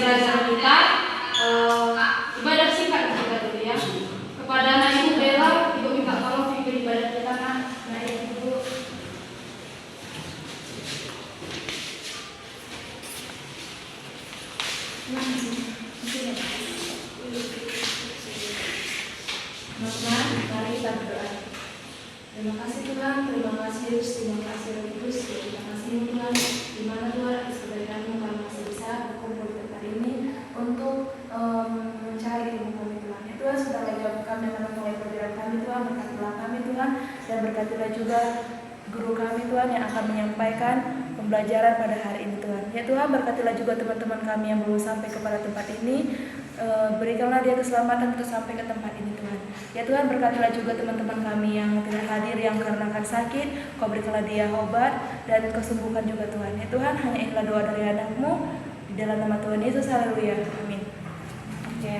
pembelajaran kita ibadah singkat kita dulu ya. Kepada anak Ibu Bella, Ibu minta tolong pimpin ibadah kita kan. Nah, Ibu. Mari kita berdoa. Terima kasih Tuhan, terima kasih Yesus, terima kasih Roh Kudus, terima kasih Tuhan, di mana Tuhan atas kebaikan-Mu kami masih bisa berkumpul di tempat ini untuk mencari ilmu kami Tuhan. Ya Tuhan, sebentar lagi kami akan mulai pelajaran kami Tuhan, berkatilah kami Tuhan, dan berkatilah juga guru kami Tuhan yang akan menyampaikan pembelajaran pada hari ini Tuhan. Ya Tuhan, berkatilah juga teman-teman kami yang belum sampai kepada tempat ini. Berikanlah dia keselamatan untuk sampai ke tempat ini Tuhan. Ya Tuhan, berkatilah juga teman-teman kami yang tidak hadir yang karena sakit. Kau berikanlah dia obat dan kesembuhan juga Tuhan. Ya Tuhan, hanya inilah doa dari anak-Mu di dalam nama Tuhan Yesus. Haleluya. Amin. Oke.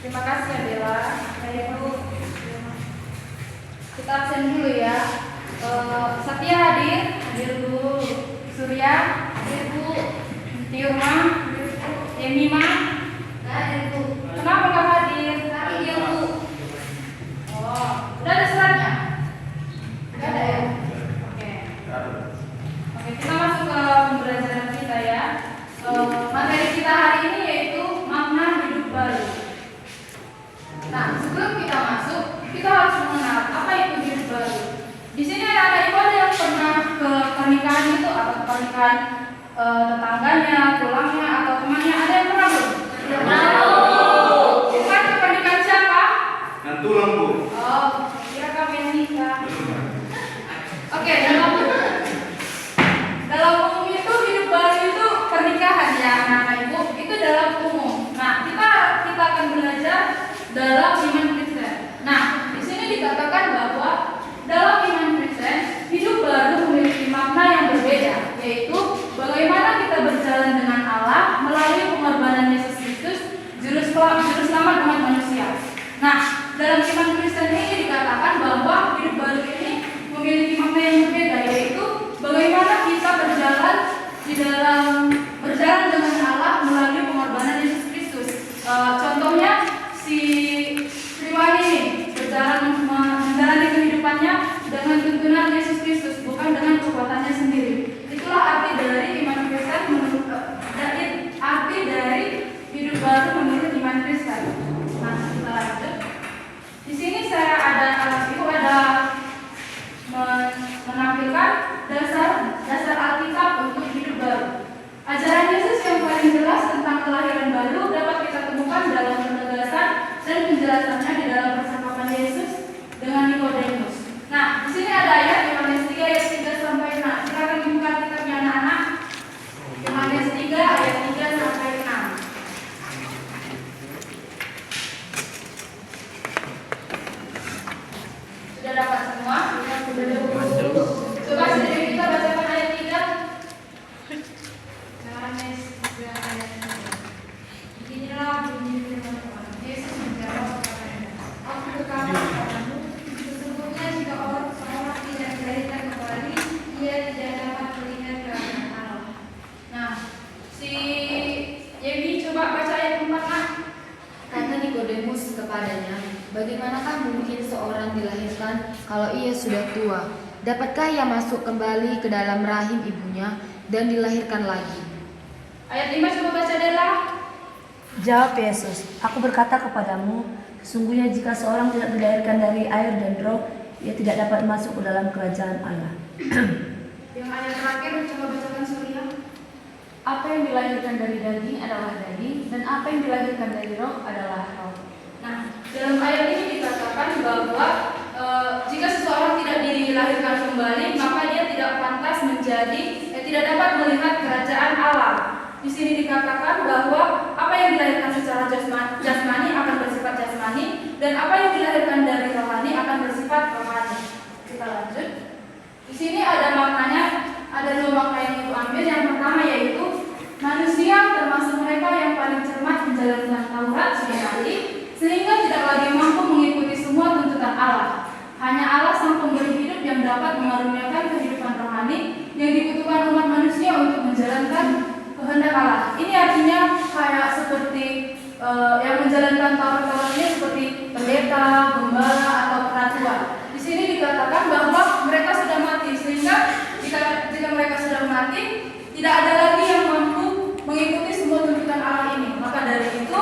Terima kasih ya Bella. Saya Ibu. Kita absen dulu ya. Satya hadir dulu. Surya hadir Bu. Tiurma, Emima, hadir Bu. Kenapa nggak hadir? Hadir Bu. Oh, udah ada suratnya? Nggak ada ya? Oke. Oke, kita masuk ke pembelajaran kita ya. Materi kita hari ini yaitu makna hidup baru. Nah, sebelum kita masuk, kita harus mengenal apa itu hidup baru. Di sini ada ibu yang pernah ke pernikahan itu atau ke pernikahan tetangganya, tulangnya atau temannya, ada yang pernah belum? Bukan ke pernikahan siapa? Yang tulang Bu. Oh, kira kami yang nikah. Oke, dalam umum itu hidup baru itu pernikahan ya anak-anak ibu, itu dalam umum. Nah, kita akan belajar dalam iman Kristen. Nah, di sini dikatakan bahwa dalam iman Kristen hidup baru memiliki makna yang berbeda, yaitu bagaimana kita berjalan dengan Allah melalui pengorbanan Yesus Kristus, juru selamat umat manusia. Nah, dalam iman Kristen ini dikatakan bahwa hidup baru ini memiliki makna yang berbeda, yaitu bagaimana kita berjalan dengan Allah melalui pengorbanan Yesus Kristus. Contohnya si Sriwani ini menjalani kehidupannya dengan tuntunan Yesus Kristus, bukan dengan kekuatannya sendiri. Itulah arti dari iman Kristen arti dari hidup baru menurut iman Kristen. Nah, kita lanjut. Di sini saya ada menampilkan dasar Alkitab untuk hidup baru. Ajaran Yesus yang paling jelas tentang kelahiran baru dapat kita temukan dalam penegasan dan penjelasannya di dalam percakapan Yesus dengan Nikodemus. Nah, di sini ada ayat Yohanes 3 ayat 3 sampai 6. Silakan dibuka kitabnya anak-anak. Yohanes 3 ayat 3 sampai 6. Sudah dapat semua? Coba sendiri kita bacakan ayat 3. Yohanes 3 ayat 3. Beginilah bunyi firman Tuhan. Yesus menjawab kepadanya, aku berkata kepadamu, sesungguhnya jika seorang tidak dilahirkan kembali, ia tidak dapat melihat kerajaan Allah. Nah, si Yemi coba baca ayat 4 nak. Kata Nikodemus kepadanya, bagaimanakah mungkin seorang dilahirkan kalau ia sudah tua? Dapatkah ia masuk kembali ke dalam rahim ibunya dan dilahirkan lagi? Ayat 5 coba baca Dela. Jawab Yesus, aku berkata kepadamu, sesungguhnya jika seorang tidak dilahirkan dari air dan roh, ia tidak dapat masuk ke dalam kerajaan Allah. Yang ayat terakhir coba bacakan Surya. Apa yang dilahirkan dari daging adalah daging, dan apa yang dilahirkan dari roh adalah roh. Nah, dalam ayat ini dikatakan bahwa jika seseorang tidak dilahirkan kembali, maka dia tidak pantas tidak dapat melihat kerajaan Allah. Di sini dikatakan bahwa apa yang dilahirkan secara jasmani akan bersifat jasmani, dan apa yang dilahirkan dari rohani akan bersifat rohani. Kita lanjut. Di sini ada maknanya, ada dua makna yang Ibu ambil. Yang pertama yaitu manusia termasuk mereka yang paling cermat menjalankan Taurat sekali, sehingga tidak lagi mampu mengikuti semua tuntutan Allah. Hanya Allah sang pemberi hidup yang dapat mengaruniakan kehidupan rohani yang dibutuhkan umat manusia untuk menjalankan kehendak Allah. Ini ini artinya kayak seperti yang menjalankan Taurat ini seperti pendeta, gembala, atau penatua. Di sini dikatakan bahwa mereka sudah mati, sehingga jika mereka sudah mati, tidak ada lagi yang mampu mengikuti semua tuntutan Allah ini. Maka dari itu,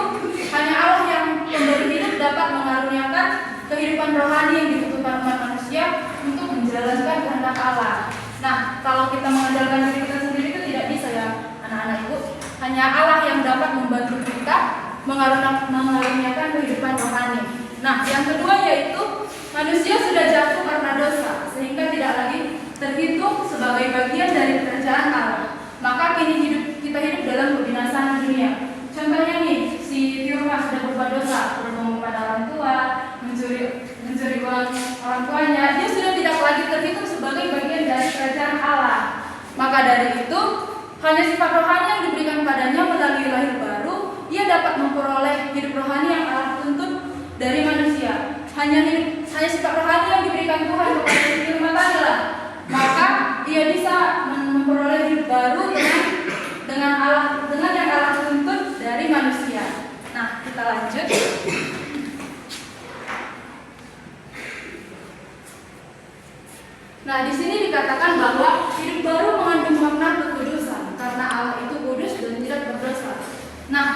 hanya Allah yang pemberi hidup dapat mengaruniakan kehidupan rohani yang dibutuhkan umat manusia untuk menjalankan kehendak Allah. Nah, kalau kita mengandalkan diri kita sendiri itu tidak bisa ya, anak-anak ibu. Hanya Allah yang dapat membantu kita mengaruniakan kehidupan rohani. Nah, yang kedua yaitu manusia sudah jatuh karena dosa, sehingga tidak lagi terhitung sebagai bagian dari kerajaan Allah. Maka kini kita hidup dalam kebinasaan dunia. Contohnya nih, si Firman sudah berbuat dosa, berbohong pada orang tua, mencuri uang orang tuanya. Dia sudah tidak lagi terhitung sebagai bagian dari kerajaan Allah. Maka dari itu, hanya sifat rohani yang diberikan padanya melalui lahir baru, ia dapat memperoleh hidup rohani yang Allah tuntut dari manusia. Hanya sifat rohani yang diberikan Tuhan kepada si Firman adalah, maka ia bisa memperoleh hidup baru dengan yang Allah tuntut dari manusia. Nah, kita lanjut. Nah, di sini dikatakan bahwa hidup baru mengandung makna kekudusan karena Allah itu kudus dan tidak berdosa. Nah,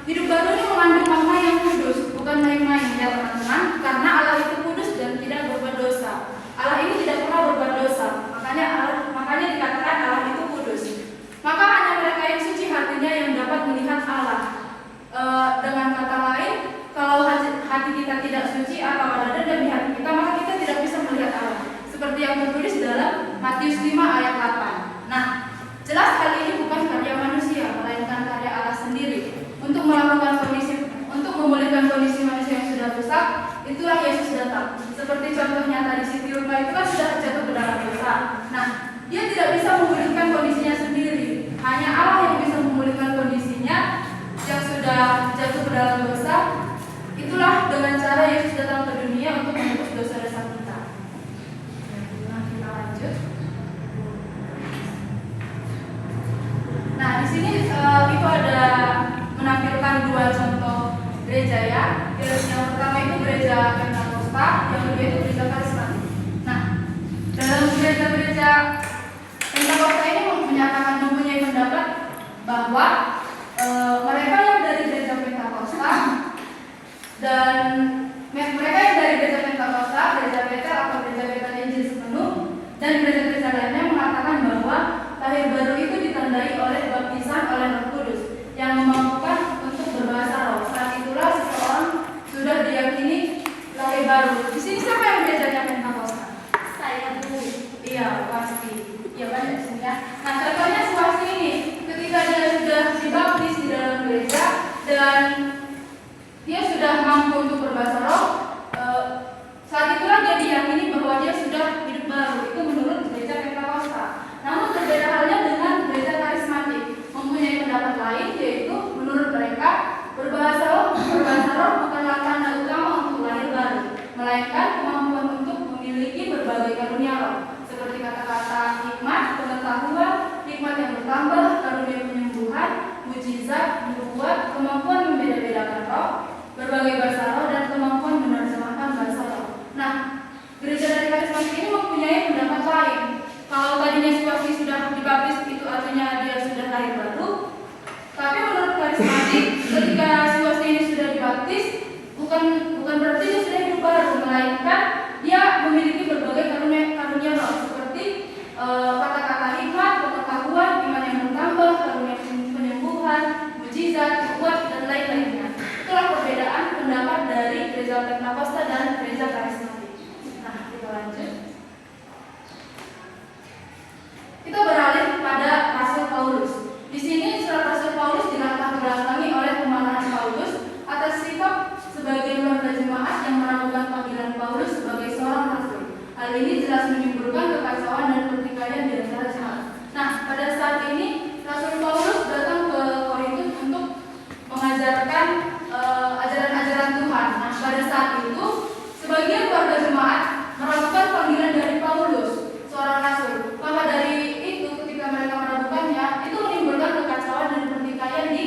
hidup baru ini mengandung makna yang kudus, bukan main-main ya teman-teman, karena Allah itu kudus dan tidak berbuat dosa. Allah ini tidak pernah berbuat dosa, makanya dikatakan Allah itu kudus. Maka hanya mereka yang suci hatinya yang dapat melihat Allah. Dengan kata lain, kalau hati kita tidak suci atau ada dendam di hati kita, maka kita tidak bisa melihat Allah. Seperti yang tertulis dalam Matius 5 ayat 8. Nah, jelas hal ini bukan karya manusia, melainkan karya Allah sendiri. Untuk memulihkan kondisi manusia yang sudah rusak, itulah Yesus datang. Seperti contohnya tadi si Tirma itu kan sudah jatuh ke dalam dosa. Nah, dia tidak bisa memulihkan kondisinya sendiri. Hanya Allah yang bisa memulihkan kondisinya yang sudah jatuh ke dalam dosa. Itulah dengan cara Yesus datang ke dunia untuk menebus dosa-dosa kita. Nah, kita lanjut. Nah, di sini itu ada menampilkan dua contoh gereja ya. Yang pertama itu gereja Pentakosta, yang kedua itu gereja Karismatik. Nah, dalam gereja Pentakosta ini mempunyai pendapat bahwa mereka yang dari gereja Pentakosta dan mereka yang dari gereja Pentakosta, gereja Betel atau gereja Betel Injil Sepenuh dan gereja-gereja lainnya mengatakan bahwa lahir baru itu ditandai oleh baptisan oleh Roh Kudus yang memampukan untuk berbahasa roh. Saat itulah seseorang sudah diyakini lahir baru. Di sini siapa yang gerejanya Pentakosta? Saya dulu. Iya, pasti. Iya banyak di sini ya. Nah, contohnya Swasti ini, ketika dia sudah dibaptis di dalam gereja dan dia sudah mampu untuk berbahasa roh, saat itulah dia diyakini bahwa dia sudah hidup baru. Itu menurut gereja Pentakosta. Namun berbeda halnya dengan gereja Karismatik, mempunyai pendapat lain, yaitu menurut mereka berbahasa roh bukanlah tanda utama untuk lahir baru, melainkan kemampuan untuk memiliki berbagai karunia roh, seperti kata-kata hikmat, pengetahuan, hikmat yang bertambah, karunia penyembuhan, mujizat, nubuat, kemampuan membeda-bedakan roh, berbagai bahasa roh, dan kemampuan menerjemahkan bahasa roh. Nah, gereja dari Karismatik ini mempunyai pendapat lain. Kalau tadinya Swasti sudah dibaptis, itu artinya dia sudah lahir baru. Tapi menurut Karismatik, ketika Swasti ini sudah dibaptis, bukan berarti dia sudah hidup baru, melainkan dia memiliki berbagai karunia roh, seperti kata-kata hikmat, pengetahuan, iman yang bertambah, karunia penyembuhan, mujizat, nubuat, dan lain-lainnya. Itulah perbedaan pendapat dari gereja Pentakosta dan gereja Karismatik. Nah, kita lanjut. Kita beralih pada Rasul Paulus. Di sini surat Rasul Paulus dilatar-belakangi oleh kemarahan Paulus atas sikap sebagian warga jemaat yang meragukan panggilan Paulus sebagai seorang rasul. Hal ini jelas menimbulkan kekacauan dan pertikaian di antara jemaat. Nah, pada saat ini Rasul Paulus datang ke Korintus untuk mengajarkan ajaran-ajaran Tuhan. Nah, pada saat itu sebagian warga jemaat meragukan panggilan dari Paulus, seorang rasul. Maka dari itu ketika mereka meragukannya, itu menimbulkan kekacauan dan pertikaian di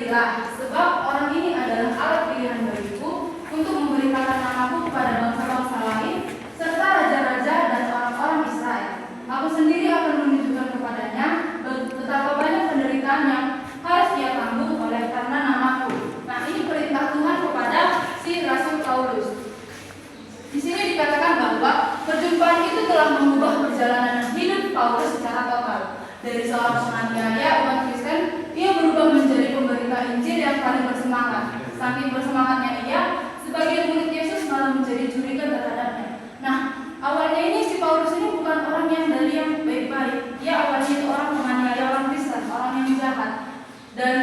berhentilah, sebab orang ini adalah alat pilihan bagiku untuk memberitakan namaku kepada bangsa-bangsa lain, serta raja-raja dan orang-orang Israel. Aku sendiri akan menunjukkan kepadanya betapa banyak penderitaan yang harus ia tanggung oleh karena namaku. Nah, ini perintah Tuhan kepada si Rasul Paulus. Di sini dikatakan bahwa perjumpaan itu telah mengubah perjalanan hidup Paulus secara total. Dari seorang penganiaya umat Kristen, ia berubah menjadi pemberita Injil yang paling bersemangat. Saking bersemangatnya ia, sebagian murid Yesus malah menjadi curiga terhadapnya. Nah, awalnya ini si Paulus ini bukan orang yang dari yang baik-baik. Dia awalnya itu orang penganiaya orang Kristen, orang yang jahat. Dan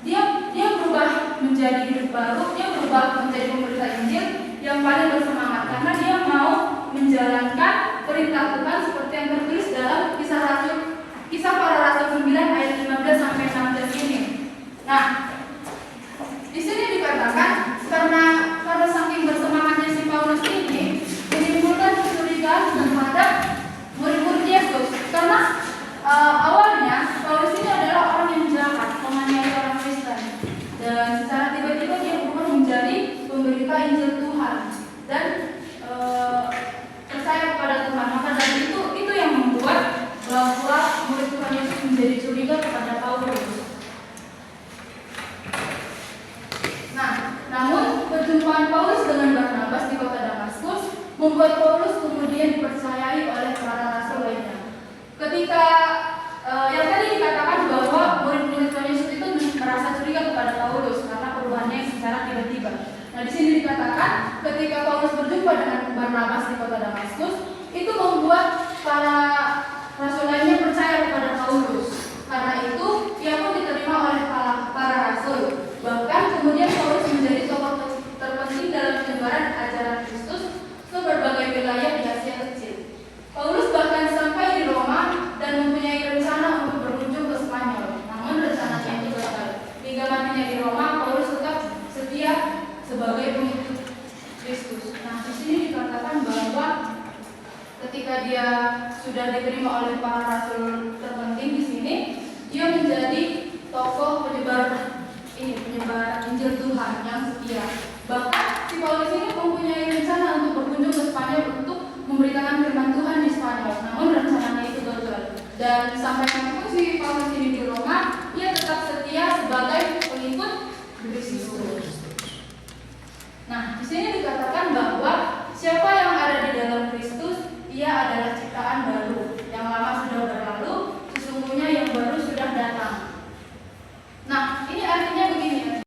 dia berubah menjadi hidup baru, dia berubah menjadi pemberita Injil yang paling bersemangat karena dia mau menjalankan perintah Tuhan seperti yang tertulis dalam Kisah Para Rasul 9 ayat 15 sampai 16 ini. Nah, di sini dikatakan karena saking bersemangatnya si Paulus ini menimbulkan kecurigaan terhadap murid-murid Yesus karena awalnya Paulus ini adalah orang yang jahat, menganiaya orang Kristen, dan secara tiba-tiba dia berubah menjadi pemberita Injil Tuhan dan percaya kepada Tuhan. Maka dari itu yang membuat bahwa murid Tuhan Yesus menjadi curiga kepada Paulus. Nah, namun perjumpaan Paulus dengan Barnabas di kota Damaskus membuat Paulus kemudian dipercayai oleh para rasul lainnya. Ketika yang tadi dikatakan bahwa murid-murid Tuhan Yesus itu merasa curiga kepada Paulus karena perubahannya secara tiba-tiba. Nah, di sini dikatakan ketika Paulus berjumpa dengan Barnabas di kota Damaskus, itu membuat para rasul lainnya percaya kepada Paulus. Karena itu, ia pun diterima oleh para rasul. Bahkan kemudian Paulus menjadi tokoh terpenting dalam penyebaran ajaran Kristus ke berbagai wilayah di Asia Kecil. Paulus bahkan sampai di Roma dan mempunyai rencana untuk berkunjung ke Spanyol. Namun rencananya itu gagal. Hingga matinya di Roma, Paulus tetap setia sebagai pengikut Kristus. Nah, di sini dikatakan bahwa ketika dia sudah diterima oleh para rasul terpenting di sini, dia menjadi tokoh penyebar Injil Tuhan yang setia. Bahkan si Paulus ini mempunyai rencana untuk berkunjung ke Spanyol untuk memberitakan firman Tuhan di Spanyol. Namun rencananya itu gagal. Dan sampai pun si Paulus ini di Roma, ia tetap setia sebagai pengikut Kristus. Nah, di sini dikatakan bahwa siapa yang ada di dalam Kristus, ia adalah ciptaan baru. Yang lama sudah berlalu, sesungguhnya yang baru sudah datang. Nah, ini artinya begini,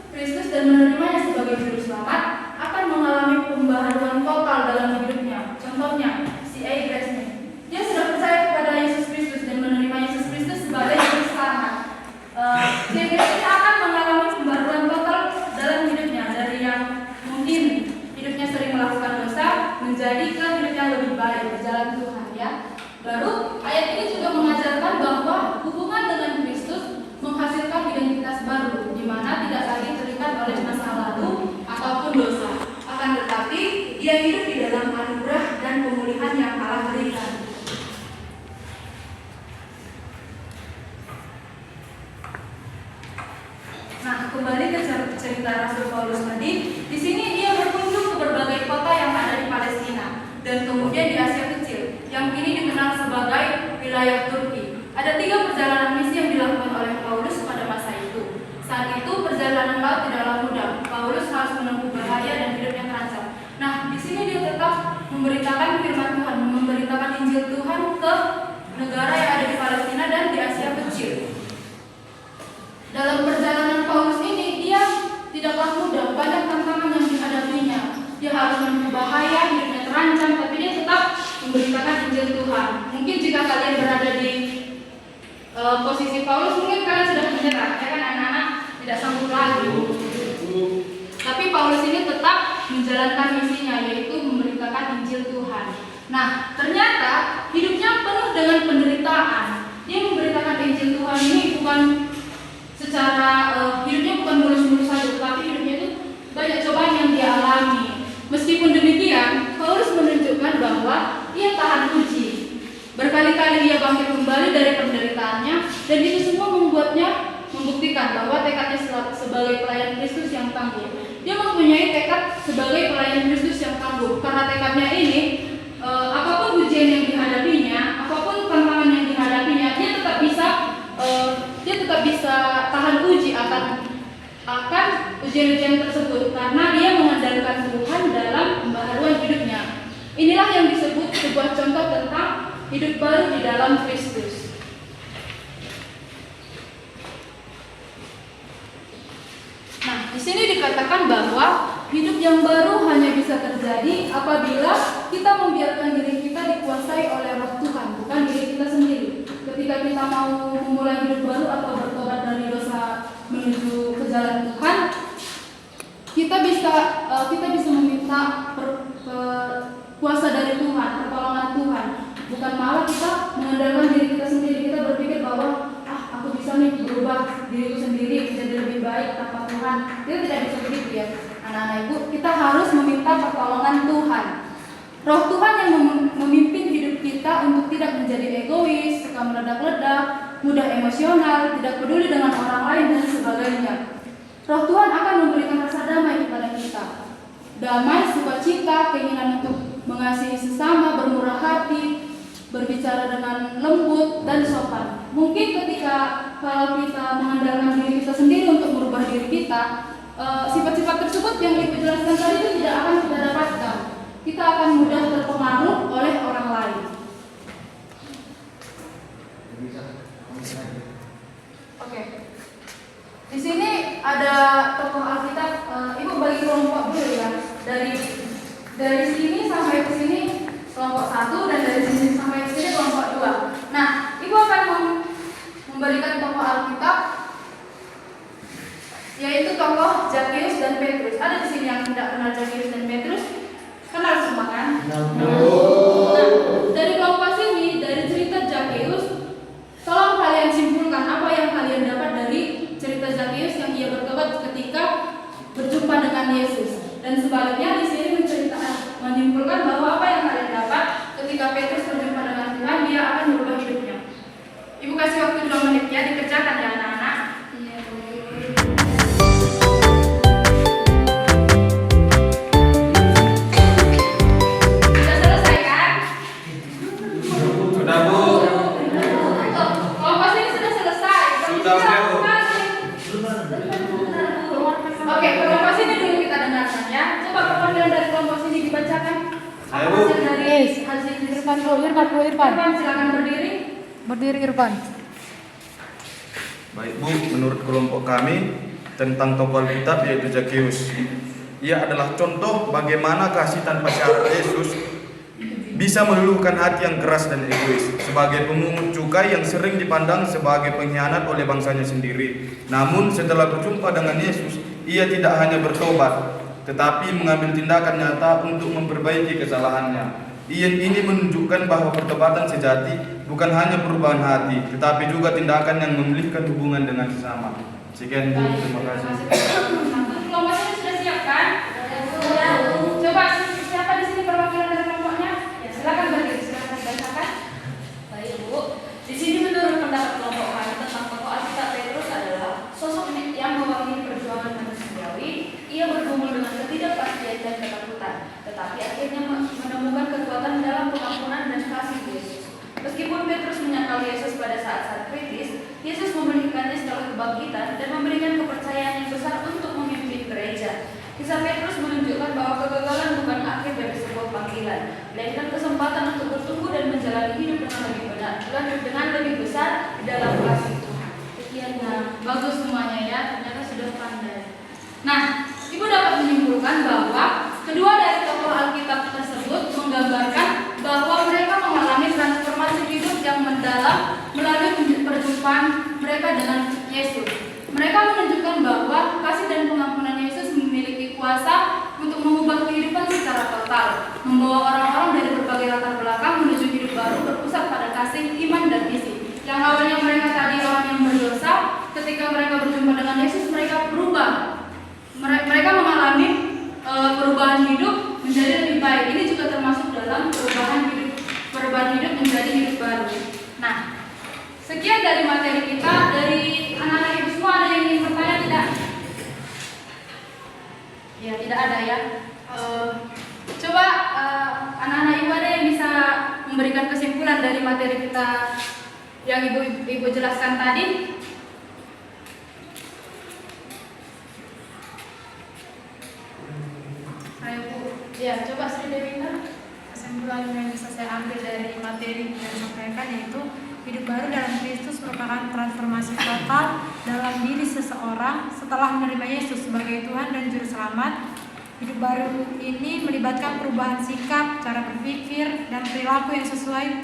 Kristus dan menerimanya sebagai juru selamat akan mengalami pembaharuan total dalam hidupnya. Contohnya, si A. Gresnik, dia sudah percaya kepada Yesus Kristus dan menerima Yesus Kristus sebagai juru selamat. Si A. Gresnik akan mengalami pembaharuan total dalam hidupnya dari yang mungkin hidupnya sering melakukan dosa menjadi ke hidup yang lebih baik berjalan Tuhan, ya. Baru ayat ini juga mengajarkan bahwa hubungan dengan Kristus menghasilkan identitas baru, di mana tidak lagi terikat oleh masa lalu ataupun dosa. Akan tetapi ia hidup di dalam anugerah dan pemulihan yang Allah berikan. Nah, kembali ke cerita Rasul Paulus tadi. Di sini ia berkunjung ke berbagai kota yang ada di Palestina dan kemudian di Asia Kecil, yang kini dikenal sebagai wilayah Turki. Ada 3 perjalanan misi yang dilakukan oleh Paulus pada masa itu. Saat itu perjalanan laut tidaklah mudah. Paulus harus menempuh bahaya dan hidupnya terancam. Nah, di sini dia tetap memberitakan firman Tuhan, memberitakan Injil Tuhan ke negara yang ada di Palestina dan di Asia Kecil. Dalam perjalanan Paulus ini, dia tidaklah mudah, banyak tantangan yang dihadapinya. Dia harus menempuh bahaya, hidupnya terancam, tapi dia tetap memberitakan Injil Tuhan. Mungkin jika kalian berada di posisi Paulus, mungkin kalian sudah menyerah, ya kan anak-anak, tidak sanggup lagi. Tapi Paulus ini tetap menjalankan misinya, yaitu memberitakan Injil Tuhan. Nah, ternyata hidupnya penuh dengan penderitaan. Dia memberitakan Injil Tuhan ini bukan secara hidupnya bukan mulus-mulus saja, tapi hidupnya itu banyak cobaan yang dia alami. Meskipun demikian, Paulus menunjukkan bahwa ia tahan uji. Berkali-kali ia bangkit kembali dari penderitaannya, dan itu semua membuatnya membuktikan bahwa tekadnya sebagai pelayan Kristus yang tangguh. Dia mempunyai tekad sebagai pelayan Kristus yang tangguh. Karena tekadnya ini, apapun ujian yang dihadapinya, apapun tantangan yang dihadapinya, dia tetap bisa tahan uji akan ujian-ujian tersebut karena dia mengandalkan Tuhan dalam pembaharuan hidupnya. Inilah yang disebut sebuah contoh tentang hidup baru di dalam Kristus. Nah, di sini dikatakan bahwa hidup yang baru hanya bisa terjadi apabila kita membiarkan diri kita dikuasai oleh Roh Tuhan, bukan diri kita sendiri. Ketika kita mau memulai hidup baru atau bertobat dari dosa menuju ke jalan Tuhan, kita bisa meminta kuasa dari Tuhan, pertolongan Tuhan. Bukan malah kita mengandalkan diri kita sendiri. Kita berpikir bahwa aku bisa nih berubah diriku sendiri menjadi lebih baik tanpa Tuhan. Kita tidak bisa begitu ya, anak-anak ibu. Kita harus meminta pertolongan Tuhan. Roh Tuhan yang memimpin hidup kita untuk tidak menjadi egois, suka meledak-ledak, mudah emosional, tidak peduli dengan orang lain dan sebagainya. Roh Tuhan akan memberikan rasa damai kepada kita. Damai, sukacita, keinginan untuk mengasihi sesama, bermurah hati, berbicara dengan lembut dan sopan. Mungkin kalau kita mengandalkan diri kita sendiri untuk merubah diri kita, sifat-sifat tersebut yang Ibu jelaskan tadi itu tidak akan kita dapatkan. Kita akan mudah terpengaruh oleh orang lain. Oke. Di sini ada tokoh Alkitab. Ibu bagi kelompok dulu ya. Dari sini sampai ke sini kelompok 1 dan dari sini sampai ke sini kelompok 2. Nah, Ibu akan memberikan tokoh Alkitab, yaitu tokoh Zakeus dan Petrus. Ada di sini yang tidak kenal Zakeus dan Petrus? Kenal semua kan? Nah, dari kelompok sini, dari cerita Zakeus, tolong kalian simpulkan apa yang kalian dapat dari cerita Zakeus yang ia bertobat ketika berjumpa dengan Yesus. Dan sebaliknya di sini menyimpulkan bahwa apa yang kalian dapat ketika Petrus berjumpa dengan Tuhan, dia akan berubah hidupnya. Ibu kasih waktu 2 menit ya, dikerjakan ya anak-anak. Sudah selesai kan? Sudah, Bu. Kelompok ini sudah selesai. Sudah, Bu. Oke, kelompok sini dulu kita dengarkan ya. Coba perwakilan dari kelompok sini dibacakan. Ayo, Bu. Hasil dari Irfan, silakan berdiri. Berdiri Irfan. Baik, Bu, menurut kelompok kami tentang tokoh Alkitab yaitu Zakeus. Ia adalah contoh bagaimana kasih tanpa syarat Yesus bisa meluluhkan hati yang keras dan egois. Sebagai pemungut cukai yang sering dipandang sebagai pengkhianat oleh bangsanya sendiri. Namun setelah berjumpa dengan Yesus, ia tidak hanya bertobat, tetapi mengambil tindakan nyata untuk memperbaiki kesalahannya. Ini menunjukkan bahwa pertobatan sejati bukan hanya perubahan hati, tetapi juga tindakan yang memulihkan hubungan dengan sesama. Sekian, Bu. Terima kasih. Kelompok ini sudah siap kan? Coba siapa di sini perwakilan dari kelompoknya? Ya, silakan berdiri, silakan dibacakan. Baik, Bu. Di sini menurut pendapat kelompok kami tentang tokoh Alkitab Petrus adalah sosok yang mewakili perjuangan manusiawi. Ia bergumul dengan ketidakpastian dan ketakutan, tetapi akhirnya menemukan kekuatan dalam pengampunan dan kasih Yesus. Meskipun Petrus menyangkal Yesus pada saat-saat kritis, Yesus memulihkannya setelah kebangkitan dan memberikan kepercayaan yang besar untuk memimpin gereja. Kisah Petrus menunjukkan bahwa kegagalan bukan akhir dari sebuah panggilan, melainkan kesempatan untuk bertumbuh dan menjalani hidup dengan lebih benar, dengan lebih besar di dalam kasih Tuhan. Sekian, bagus semuanya ya, ternyata sudah pandai. Nah, Ibu dapat menyimpulkan bahwa kedua dari tokoh Alkitab tersebut menggambarkan bahwa mereka mengalami transformasi hidup yang mendalam melalui perjumpaan mereka dengan Yesus. Mereka menunjukkan bahwa kasih dan pengampunan Yesus memiliki kuasa untuk mengubah kehidupan secara total, membawa orang-orang dari berbagai latar belakang menuju hidup baru berpusat pada kasih, iman, dan misi. Yang awalnya mereka tadi orang yang berdosa, ketika mereka berjumpa dengan Yesus, mereka berubah. Mereka mengalami perubahan hidup menjadi lebih baik. Ini juga termasuk dalam perubahan hidup menjadi hidup baru. Nah, sekian dari materi kita. Dari anak-anak ibu semua ada yang ingin bertanya tidak? saya. Coba anak-anak ibu ada yang bisa memberikan kesimpulan dari materi kita yang ibu jelaskan tadi? Ayo Bu. Ya, coba Sri Dewinda. Kesimpulan yang bisa saya ambil dari materi yang disampaikan yaitu hidup baru dalam Kristus merupakan transformasi total dalam diri seseorang setelah menerima Yesus sebagai Tuhan dan Juru Selamat. Hidup baru ini melibatkan perubahan sikap, cara berpikir, dan perilaku yang sesuai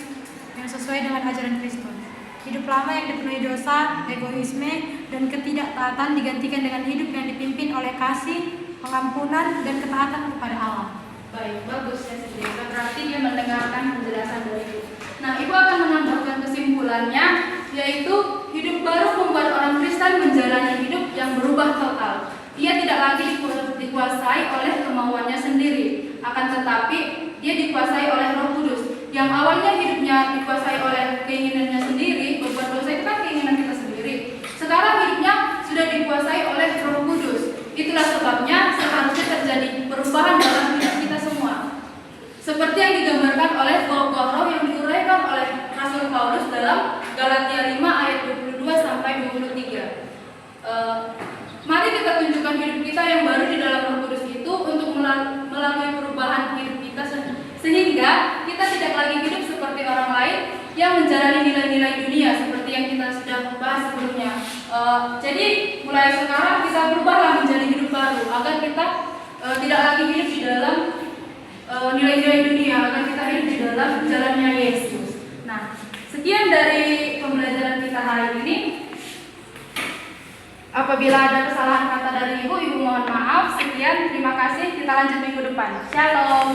dengan ajaran Kristus. Hidup lama yang dipenuhi dosa, egoisme, dan ketidaktaatan digantikan dengan hidup yang dipimpin oleh kasih, pengampunan, dan ketaatan kepada Allah. Baik, bagus ya Sri. Berarti dia mendengarkan penjelasan dari Ibu. Nah, Ibu akan menambahkan kesimpulannya, yaitu hidup baru membuat orang Kristen menjalani hidup yang berubah total. Ia tidak lagi dikuasai oleh kemauannya sendiri, akan tetapi dia dikuasai oleh Roh Kudus. Yang awalnya hidupnya dikuasai oleh keinginannya sendiri, berbuat dosa itu kan keinginan kita sendiri. Sekarang hidupnya sudah dikuasai oleh Roh Kudus. Itulah sebabnya seharusnya terjadi perubahan dalam hidup kita semua. Seperti yang digambarkan oleh buah-buah roh yang diuraikan oleh Rasul Paulus dalam Galatia 5 ayat 22 sampai 23. Mari kita tunjukkan hidup kita yang baru di dalam Roh Kudus itu untuk melalui perubahan hidup kita sehingga kita tidak lagi hidup seperti orang lain yang menjalani nilai-nilai dunia seperti yang kita sudah bahas sebelumnya. Jadi mulai sekarang kita berubahlah menjadi hidup baru agar kita tidak lagi hidup di dalam nilai-nilai dunia, agar kita hidup di dalam jalannya Yesus. Nah, sekian dari pembelajaran kita hari ini. Apabila ada kesalahan kata dari Ibu mohon maaf. Sekian, terima kasih. Kita lanjut minggu depan. Shalom.